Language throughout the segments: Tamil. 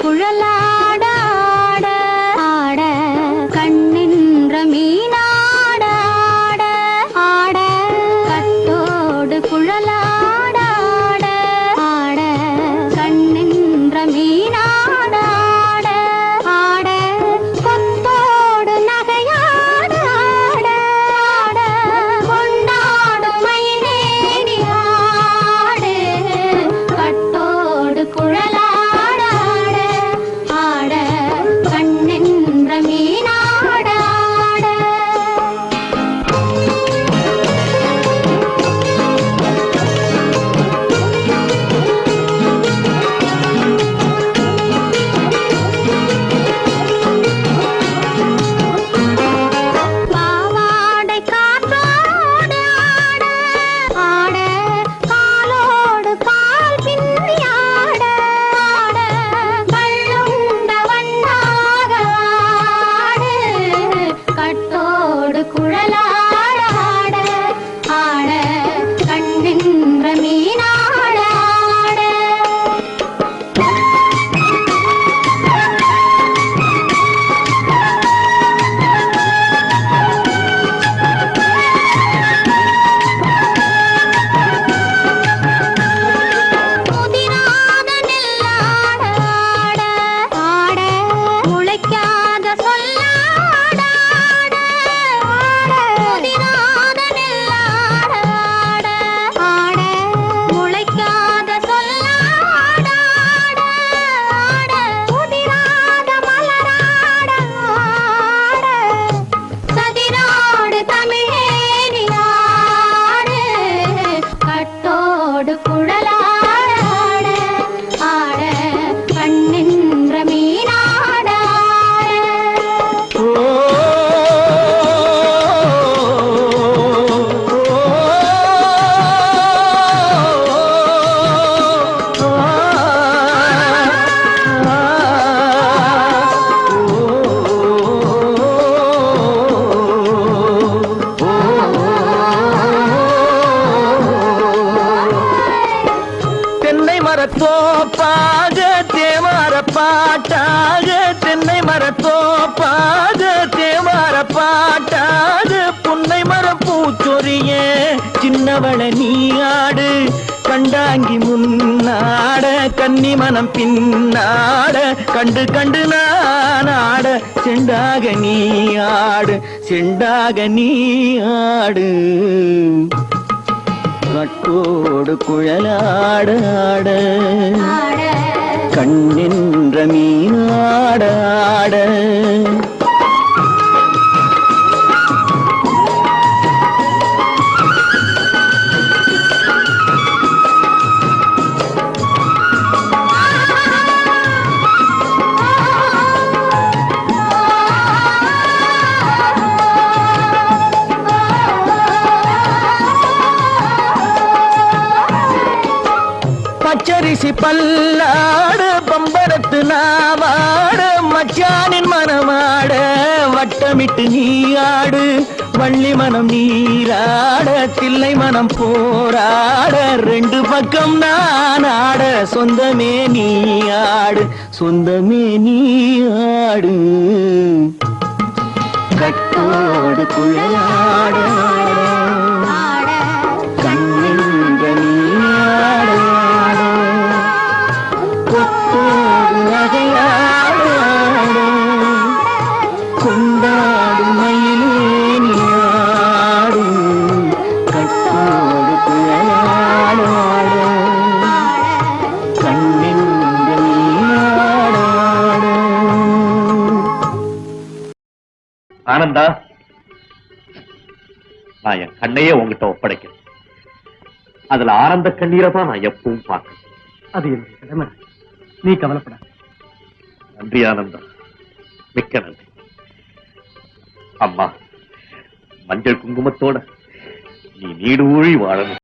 குழலாட ஆட ஆட கண்ணின்ற மீனாட ஆட ஆட கட்டோடு குழலாட ஆட ஆட கண்ணின்ற மீனாட ஆட ஆட கொத்தோடு நகையாட ஆட ஆட கொண்டாடும் மயிலேறி ஆடு கட்டோடு குழலாட மரத்தோப்பாக தேவார பாட்டாக தென்னை மரத்தோப்பாக தேவார பாட்டாக புன்னை மரம் பூச்சொரிய சின்னவள நீயாடு கண்டாங்கி முன்னாட கன்னி மனம் பின்னாட கண்டு கண்டு நானாட செண்டாக நீயாடு செண்டாக நீயாடு கட்டோடு குழலாட ஆட கண்ணின்ற மீனாட ஆட பச்சரிசி பல்லாடு பம்பரத்து நாவாடு மச்சானின் மனமாட வட்டமிட்டு நீயாடு வள்ளி மனம் நீராட தில்லை மனம் போராட ரெண்டு பக்கம் நான் ஆட சொந்தமே நீயாடு சொந்தமே நீயாடு கட்டோடு குழலாட கண்ணின்ற நீயாட கொண்டாடும் மயிலேனியாடு கட்டோடு குழலாட கண்ணின்ற நீயாட. ஆனந்தா, நான் என் கண்ணையே உங்ககிட்ட ஒப்படைக்கிறேன். அதுல ஆனந்த கண்ணீரை தான் நான் எப்பவும் பார்க்கிறேன். அது என்னுடைய கடமை. நீ கவலைப்பட. நன்றி ஆனந்தா, மிக்க நன்றி. அம்மா, மஞ்சள் குங்குமத்தோட நீ நீடூழி வாழணும்.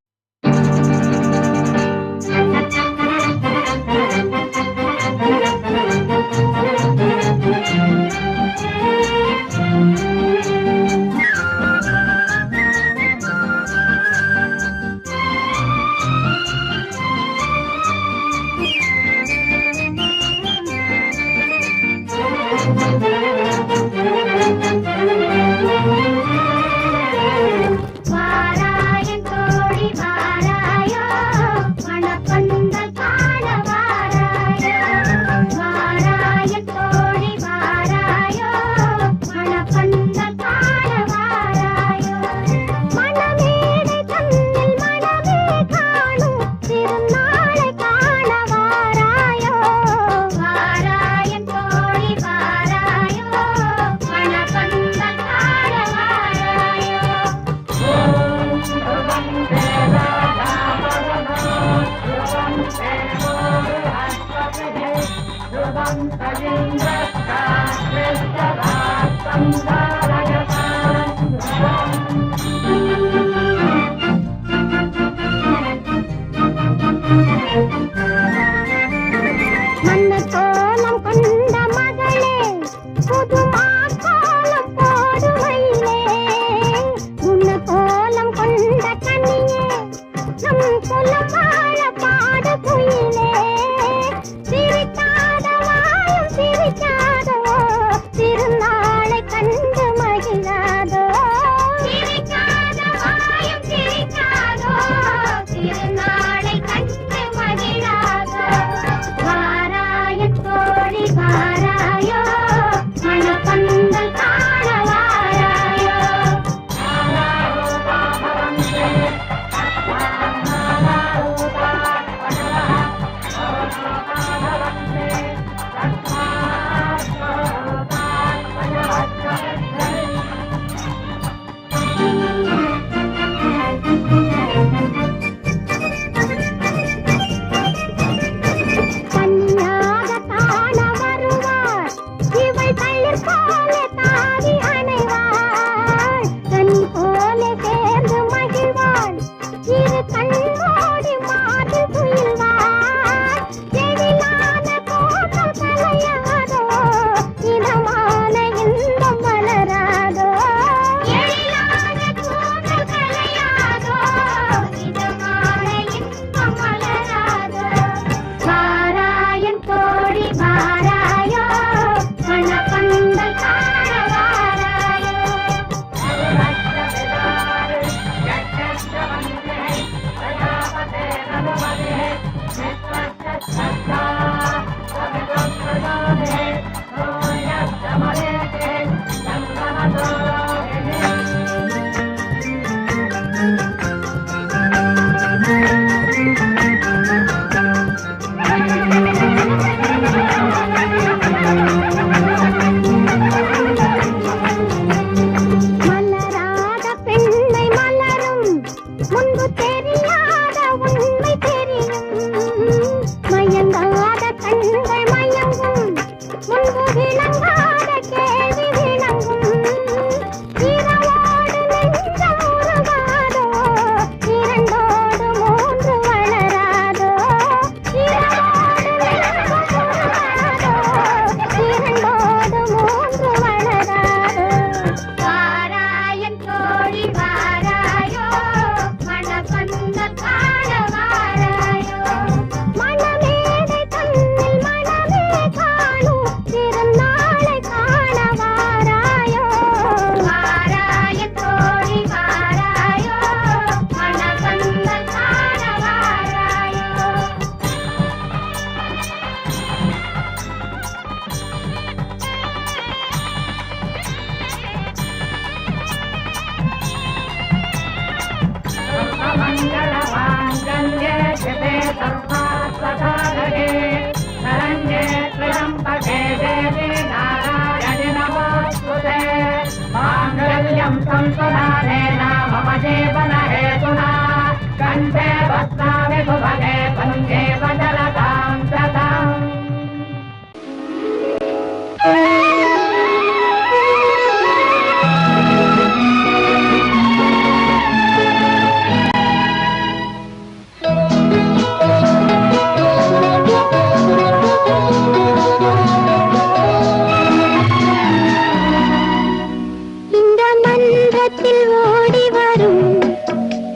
மன்றத்தில் ஓடி வரும்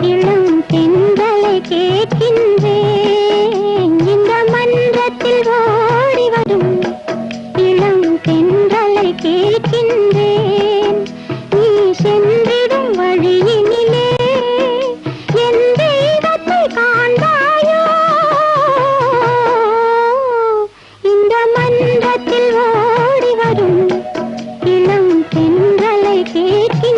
இளம் தென்றலை கேட்கின்றேன். இந்த மன்றத்தில் ஓடி வரும் இளம் தென்றலை கேட்கின்றேன். நீ சென்றிடும் வழியினிலே என் தெய்வத்தை காண்பாயோ? இந்த மன்றத்தில் ஓடி வரும் இளம் தென்றலை கேட்கின்றேன்.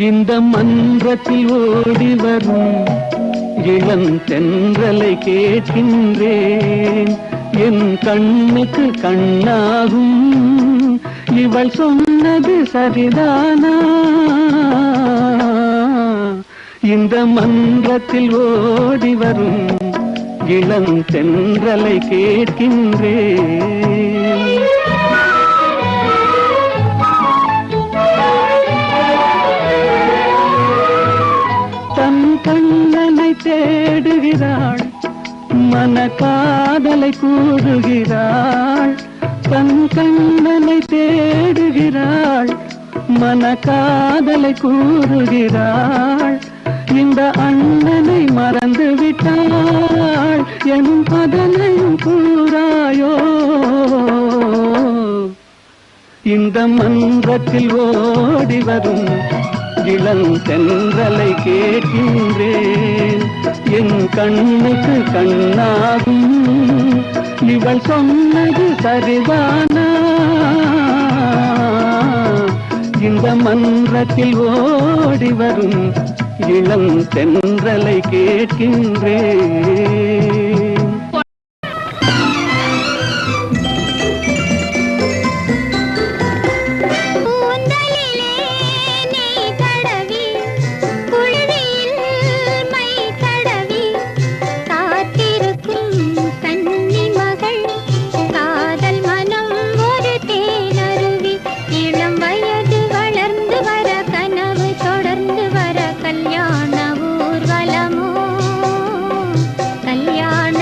இந்த மன்றத்தில் ஓடி வரும் இளம் தென்றலை கேட்கின்றேன். என் கண்ணுக்கு கண்ணாகும் இவள் சொன்னது சரிதானா? இந்த மன்றத்தில் ஓடி வரும் இளம் தென்றலை கேட்கின்றேன். கண்ணனை தேடுகிறாள், மன காதலை கூறுகிறாள். தன் கண்ணனை தேடுகிறாள், மன காதலை கூறுகிறாள். இந்த அண்ணனை மறந்து விட்டாள் எனும் அதனையும் கூறாயோ? இந்த மன்றத்தில் ஓடி வரும் இளம் தென்றலை கேட்கின்றேன். என் கண்ணுக்கு கண்ணாகும் இவள் சொன்னது சரிதானா? இந்த மன்றத்தில் ஓடி வரும் இளம் தென்றலை கேட்கின்றேன். கல்யாண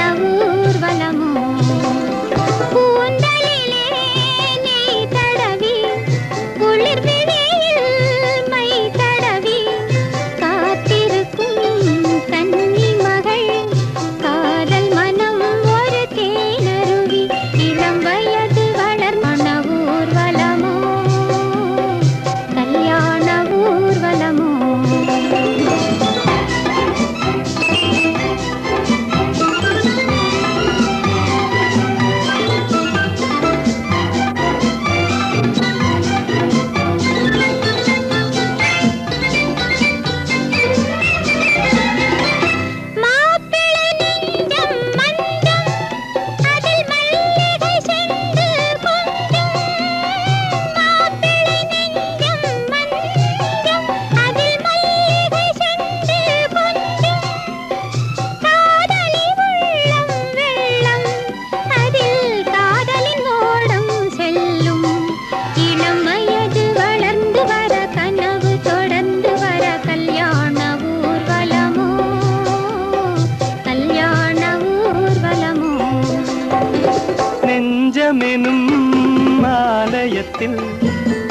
ஆலயத்தில்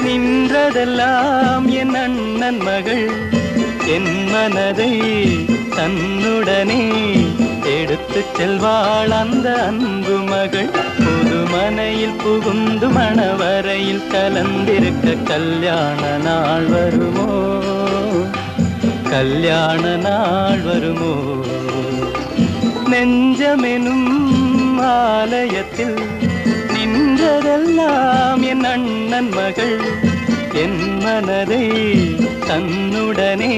நின்றதெல்லாம் என் அண்ணன் மகள் என் மனதை தன்னுடனே எடுத்துச் செல்வாள் அந்த அன்பு மகள். புதுமனையில் புகுந்து மணவரையில் கலந்திருக்க கல்யாண நாள் வருமோ, கல்யாண நாள் வருமோ. நெஞ்சமெனும் ஆலயத்தில் நின்றதெல்லாம் என் அண்ணன் மகள் என் மனதை தன்னுடனே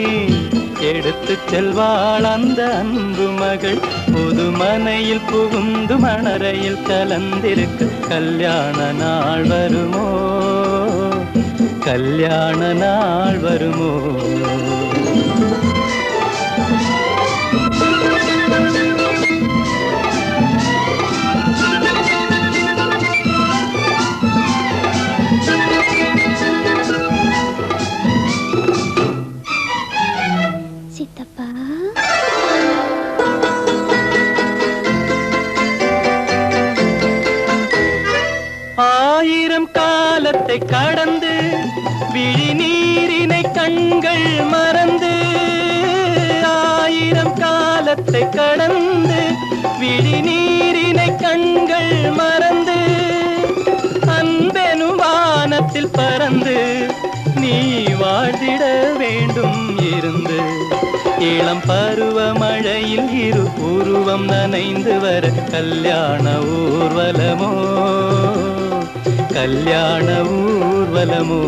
எடுத்துச் செல்வாள் அந்த அன்பு மகள். புதுமனையில் புகுந்து மணரையில் கலந்திருக்க கல்யாண நாள் வருமோ, கல்யாண நாள் வருமோ. சித்தப்பா, ஆயிரம் காலத்தை கடந்து விழி நீரினை கண்கள் மறந்து, ஆயிரம் காலத்தை கடந்து விழி நீரினை கண்கள் மறந்து, அன்பெனும் வானத்தில் பறந்து நீ வாழ்ந்திட வேண்டும் இருந்து. இளம் பருவ மழையில் இரு உருவம் நனைந்து வர கல்யாண ஊர்வலமோ, கல்யாண ஊர்வலமோ.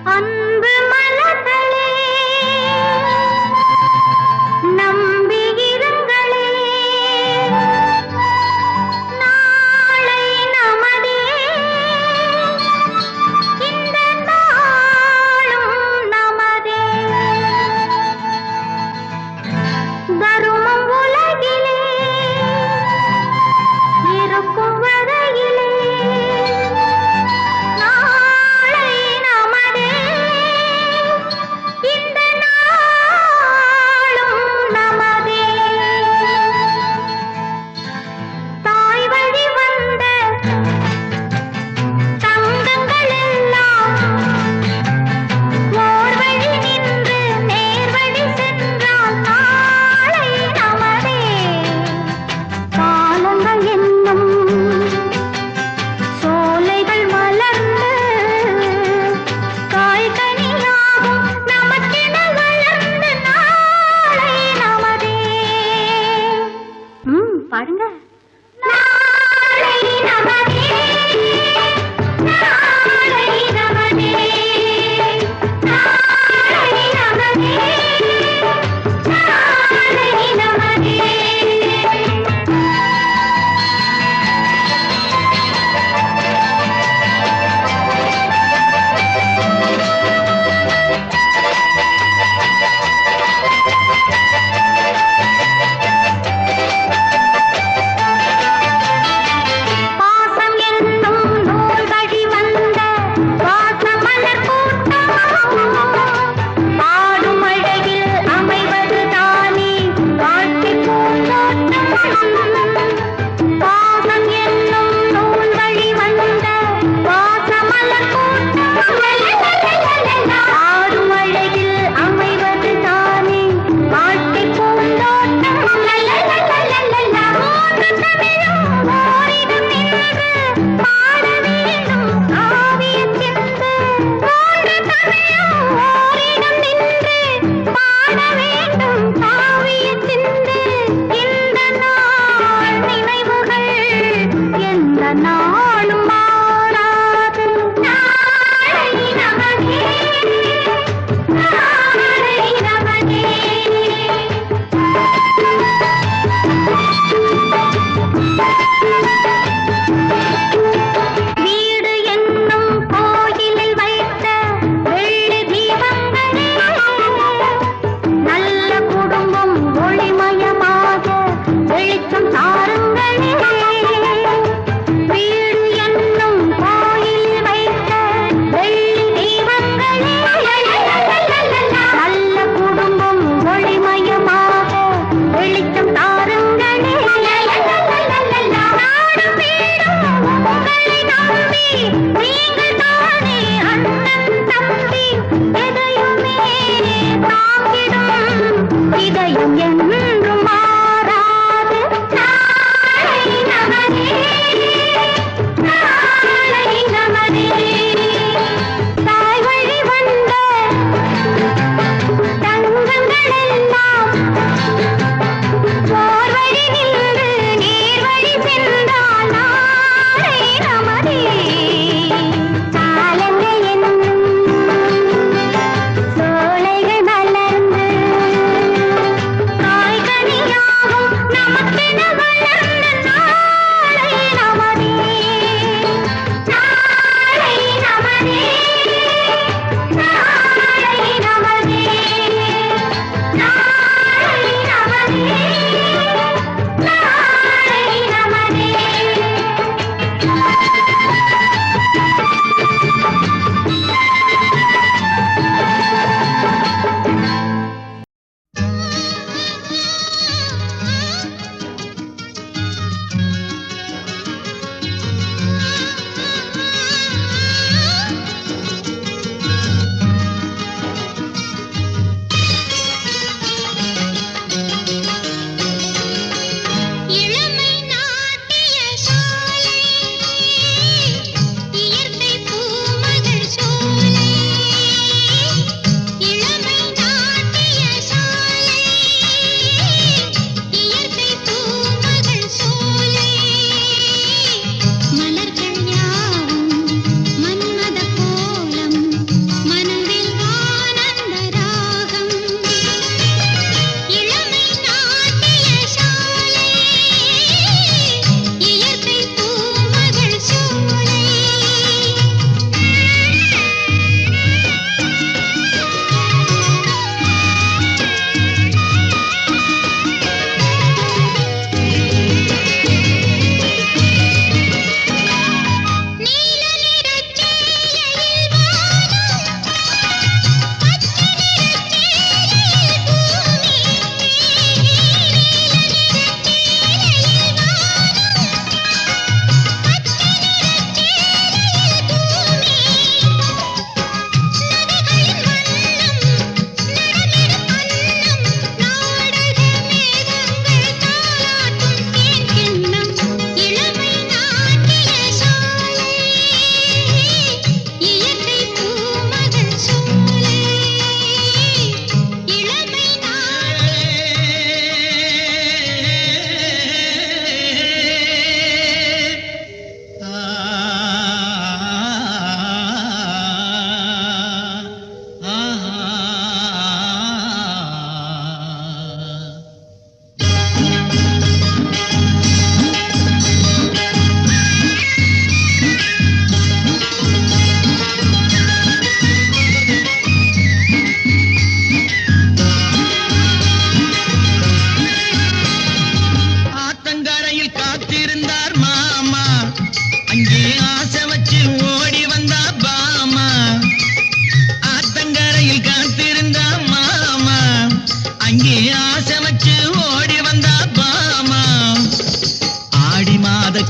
அன்பு மலர்களே நம்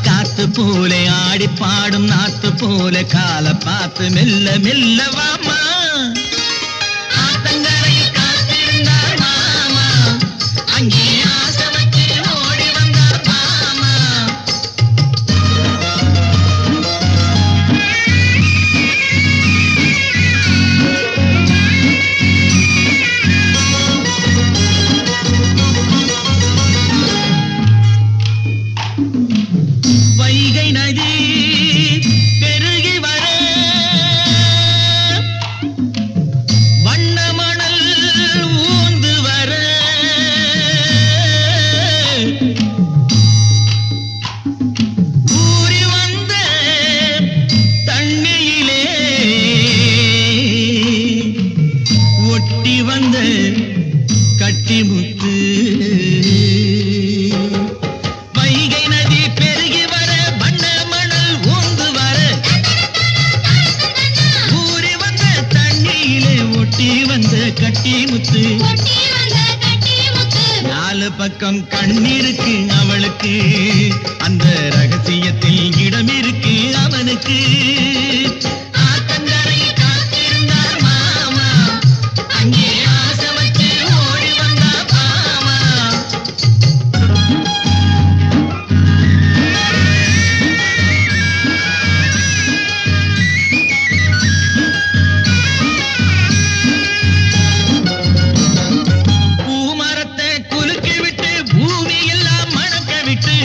காத்து போல ஆடி பாடும் நாத்து போல கால பார்த்து மெல்ல மெல்ல வாமா ஆத்தங்கரையில் காத்திருந்தார் மாமா அங்கே ஆசை வச்சு ஓடி வந்தார் மாமா வைகை நதி பெருகி வர வண்ண மணல் ஊந்து வர ஊறி வந்த தண்ணியிலே ஒட்டி வந்த கட்டிமுத்து வைகை நதி பெருகி வர வண்ண மணல் ஊந்து வர ஊறி வந்த தண்ணியிலே ஒட்டி வந்த கட்டிமுத்து நாலு பக்கம் கண்ணிருக்கு அவளுக்கு அந்த ரகசியத்தில் இடம் இருக்கு அவனுக்கு ஆத்தங்கரையில் காத்திருந்தார் மாமா அங்கே ஆசை வச்சு ஓடி வந்தார் மாமா பூமரத்தை குலுக்கி விட்டு பூமி எல்லாம் மணக்க விட்டு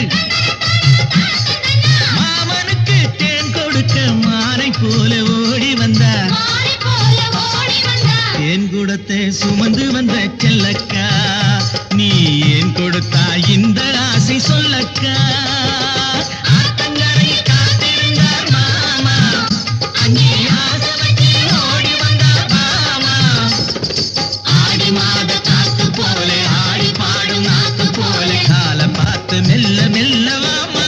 மாமனுக்கு தேன் கொடுக்க மானை போல ஓடி வந்தார் தேன் குடத்தை சுமந்து வந்த செல்லக்கா நீ ஏன் கொடுத்தா இந்த ஆசை சொல்லக்கா ஆத்தங்கரையில் காத்திருந்தார் மாமா அங்கே ஆசை வச்சு ஓடி வந்தார் மாமா ஆடி மாத காத்து போல ஆடி பாடும் நாத்து போல கால பார்த்து மெல்ல மெல்ல வாமா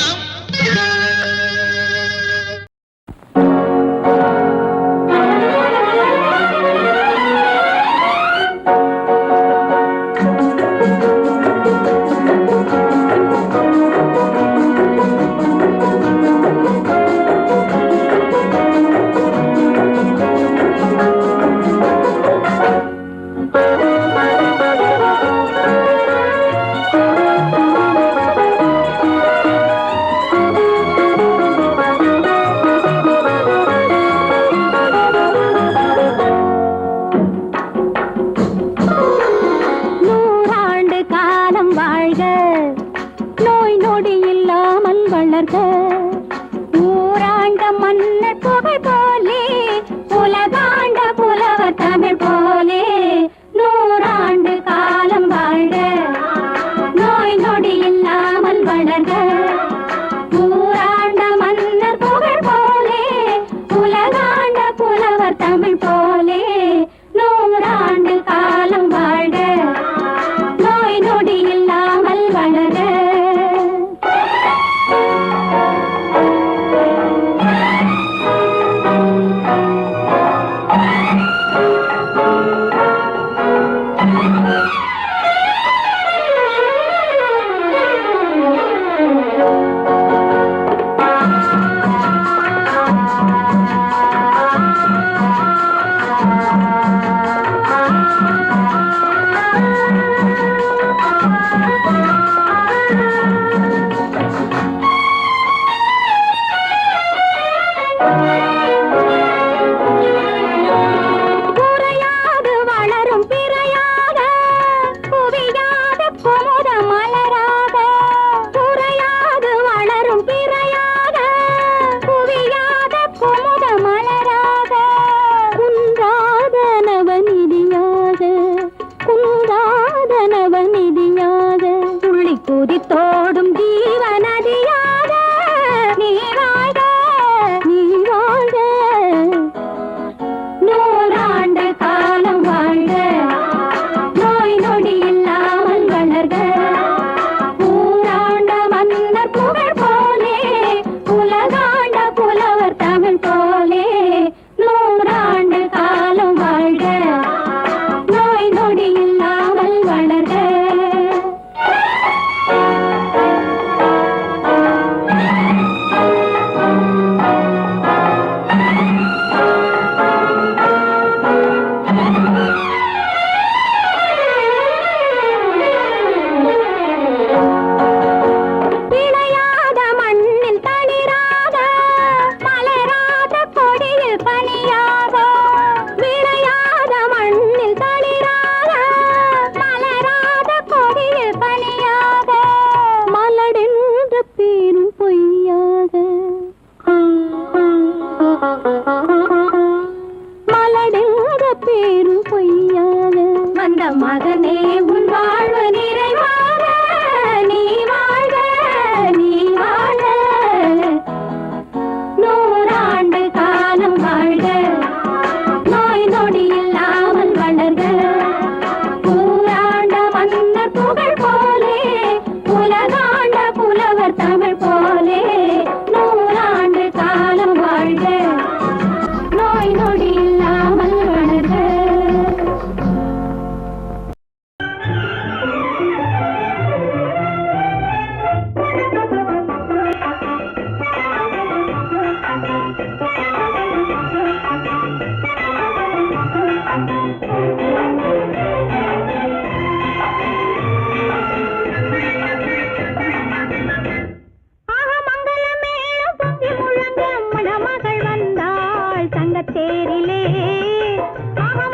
தங்கத்தேரிலே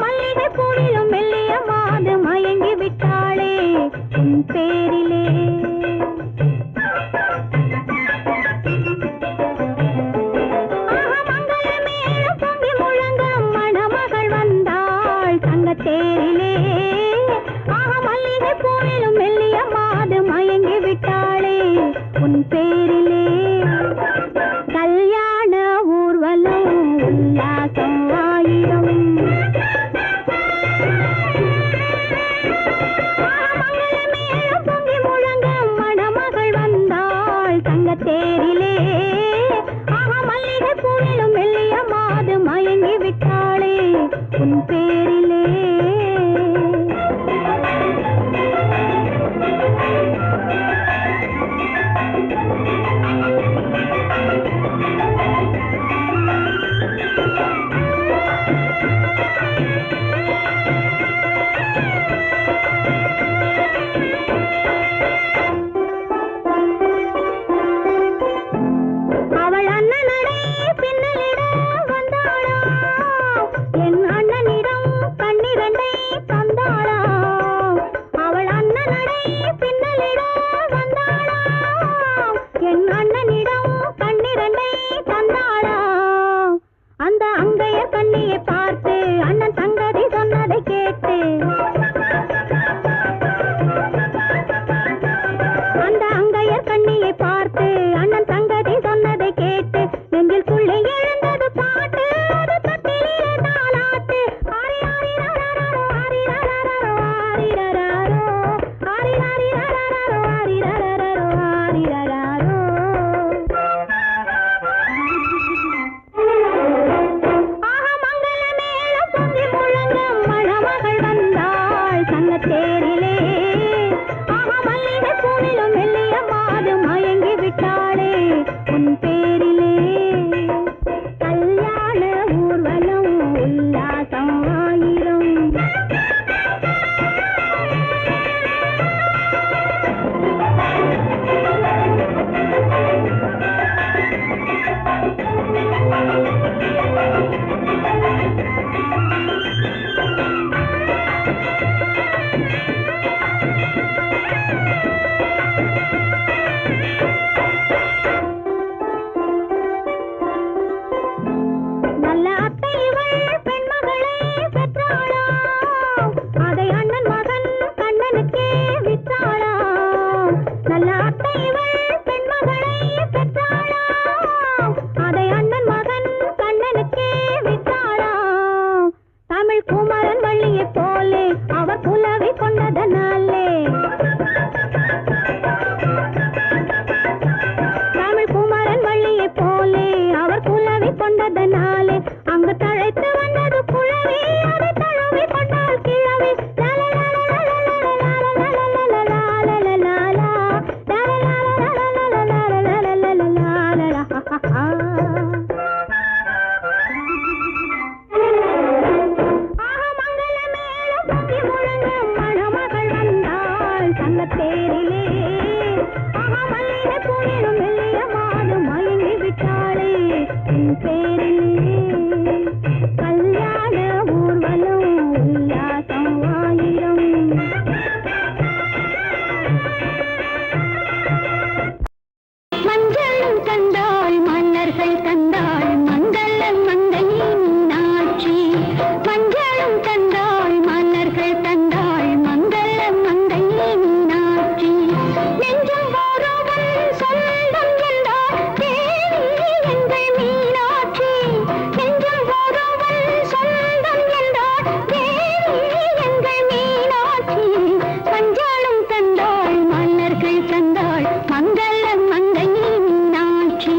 மல்லிகை பூவிலும் மெல்லிய மாது மயங்கி விட்டாளே உன் பேரிலே. மங்களமேளம் பொங்கி முழங்க மணமகள் வந்தாள் தங்கத்தேரிலே மல்லிகை பூவிலும் மெல்லிய மாது மயங்கி விட்டாளே உன் பேரிலே. கல்யாண ஊர்வலம் உல்லாசம் ஆயிரம் மங்களமேளம் பொங்கி முழங்க மணமகள் வந்தாள் தங்கத்தேரிலே மல்லிகை பூவிலும் மெல்லிய மாது மயங்கி விட்டாளே உன் பேரிலே. அவள் அண்ணனடே பின்னலிட வந்தாளா என் அண்ணனிடம் கண்ணிரண்டை தந்தாளா. அவள் அண்ணனடே பின்னலிட வந்தாளா என் அண்ணனிடம் கண்ணிரண்டை தந்தாளா. அந்த அங்கைய கண்ணியை பார்த்து அண்ணன் சங்கதி சொன்னதை கேட்டு அந்த அங்கையர் கண்ணியை பார்த்து அண்ணன் சங்கதி சொன்னதை கேட்டு நெஞ்சிற்குள்ளே எழுந்தது பாட்டு அது தட்டிலே தாலாட்டு. ஆரி ஆரி ரரரரோ ஆரி ரரரரோ ஆரி ரரரோ ஆரி ஆரி ரரரரோ ஆரி ரரரரோ ஆரி ரரரோ. மங்களமேளம் பொங்கி முழங்க மணமகள் வந்தாள் தங்கத்தேரிலே மல்லிகை பூவிலும் மெல்லிய மாது மயங்கி விட்டாளே உன் பேரிலே. கல்யாண ஊர்வலம் உல்லாசம் ஆயிரம் நல்ல அத்தை இவள் பெண்மகளை பெற்றாளா அதை அண்ணன் மகன் கண்ணனுக்கே விற்றாளா. நல்ல அத்தை இவள் பெண்மகளை பெற்றாளா அதை அண்ணன் மகன் கண்ணனுக்கே விற்றாளா. தமிழ் குமரன் வள்ளியை போலே அவர் புலவி கொண்டதனாலே தமிழ் குமரன் வள்ளியை போலே அவர் புலவி கொண்டதனாலே அங்கு தழைத்து வந்தது குழவி அதை தழுவி கொண்டால் கிழவி. மங்களமேளம் பொங்கி முழங்க மணமகள் வந்தாள் தங்கத்தேரிலே மல்லிகை பூவிலும் மெல்லிய மாது மயங்கி விட்டாளே உன் பேரிலே. கல்யாண ஊர்வலம் உல்லாசம் ஆயிரம் மஞ்சளும் தந்தாள் மன்னர்கள் தந்தாள் மங்கள மங்கை மீனாட்சி. மஞ்சளும் தந்தாள் மன்னர்கள் தந்தாள் மங்கள மங்கை மீனாட்சி. நெஞ்சம் ஒருவன் சொந்தம் என்றாள் தேவி எங்கள் மீனாட்சி. நெஞ்சம் ஒருவன் சொந்தம் என்றாள் தேவி எங்கள் மீனாட்சி. மஞ்சளும் தந்தாள் மன்னர்கள் தந்தாள் மங்கள மங்கை மீனாட்சி.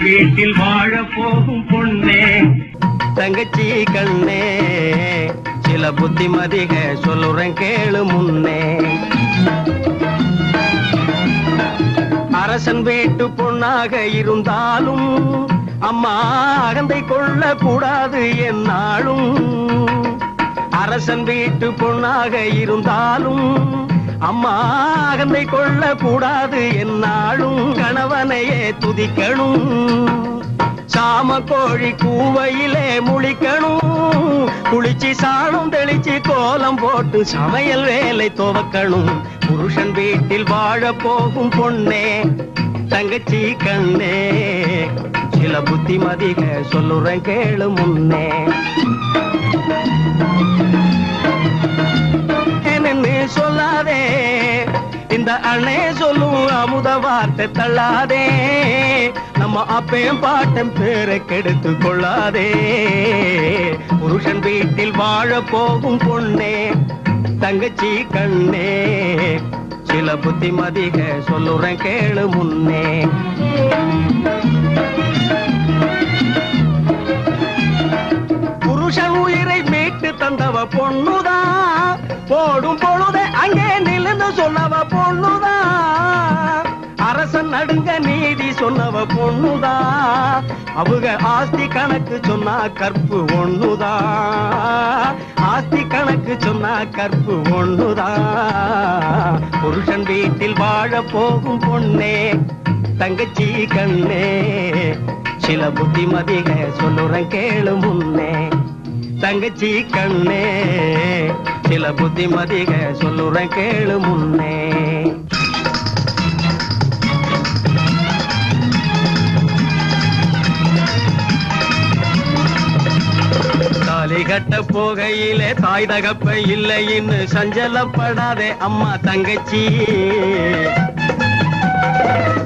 வீட்டில் வாழ போகும் பொண்ணே தங்கச்சி கண்ணே சில புத்திமதிக சொல்லுறேன் கேளு முன்னே. அரசன் வீட்டு பொண்ணாக இருந்தாலும் அம்மா அகந்தை கொள்ள கூடாது என்னாலும். அரசன் வீட்டு பொண்ணாக இருந்தாலும் அம்மா அகந்தை கொள்ள கூடாது என்னாலும். கணவனையே துதிக்கணும், சாம கோழி கூவையிலே முழிக்கணும். குளிச்சு சாணம் தெளிச்சு கோலம் போட்டு சமையல் வேலை துவக்கணும். புருஷன் வீட்டில் வாழ போகும் பொண்ணே தங்கச்சி கண்ணே சில புத்திமதிக சொல்லுறேன் கேளு முன்னே. என்னன்னு சொல்லாதே இந்த அண்ணே சொல்லும் அமுத வார்த்தை தள்ளாதே. நம்ம அப்பையும் பாட்டம் பேரை கெடுத்து கொள்ளாதே. புருஷன் வீட்டில் வாழ போகும் பொண்ணே தங்கச்சி கண்ணே சில புத்திமதிக சொல்லுறேன் கேளு முன்னே. புருஷன் உயிரை மீட்டு தந்தவ பொண்ணுதான், போடும் பொழுதே அங்கே நிலந்து சொன்னவ பொண்ணுதான். அரசன் நடுங்க நீதி சொன்னவ பொண்ணுதான். அவங்க ஆஸ்தி கணக்கு சொன்னா கற்பு ஒண்ணுதான். ஆஸ்தி கணக்கு சொன்னா கற்பு ஒண்ணுதான். புருஷன் வீட்டில் வாழ போகும் பொண்ணே தங்கச்சி கண்ணே, சில புத்திமதிக சொல்லுறேன் கேளு முன்னே. தங்கச்சி கண்ணே, சில புத்திமதிக சொல்லுறேன் கேளு முன்னே. தாலி கட்ட போகையிலே தாய் தகப்ப இல்லைன்னு சஞ்சலப்படாதே அம்மா தங்கச்சி.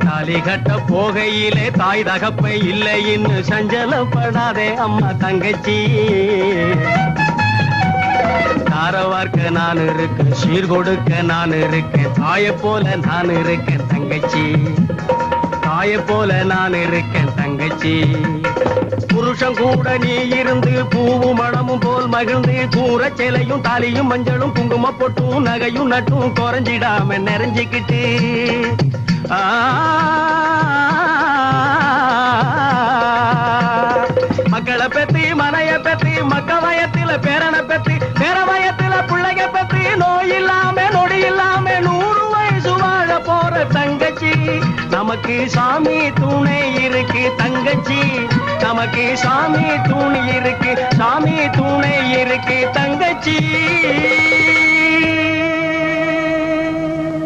தாலி கட்ட போகையிலே தாய் தகப்ப இல்லைன்னு சஞ்சலப்படாதே அம்மா தங்கச்சி. தாரவார்க்க நான் இருக்கேன், சீர் கொடுக்க நான் இருக்கேன், தாய போல நான் இருக்கேன் தங்கச்சி. தாய போல நான் இருக்கேன் தங்கச்சி. புருஷன் கூட நீ இருந்து பூவும் மணமும் போல் மகிழ்ந்து கூற சேலையும் தாலியும் மஞ்சளும் குங்கும பொட்டும் நகையும் நட்டும் குறைஞ்சிடாம நிறைஞ்சிக்கிட்டு மக்களை பத்தி மனைய பத்தி மக்க வயத்துல பேரனை பத்தி பேர வயத்துல பிள்ளைக பத்தி நோய் இல்லாம நொடி இல்லாம 100 வயசு வாழ போற தங்கச்சி. நமக்கு சாமி துணை இருக்கு தங்கச்சி. நமக்கு சாமி துணை இருக்கு, சாமி துணை இருக்கு தங்கச்சி.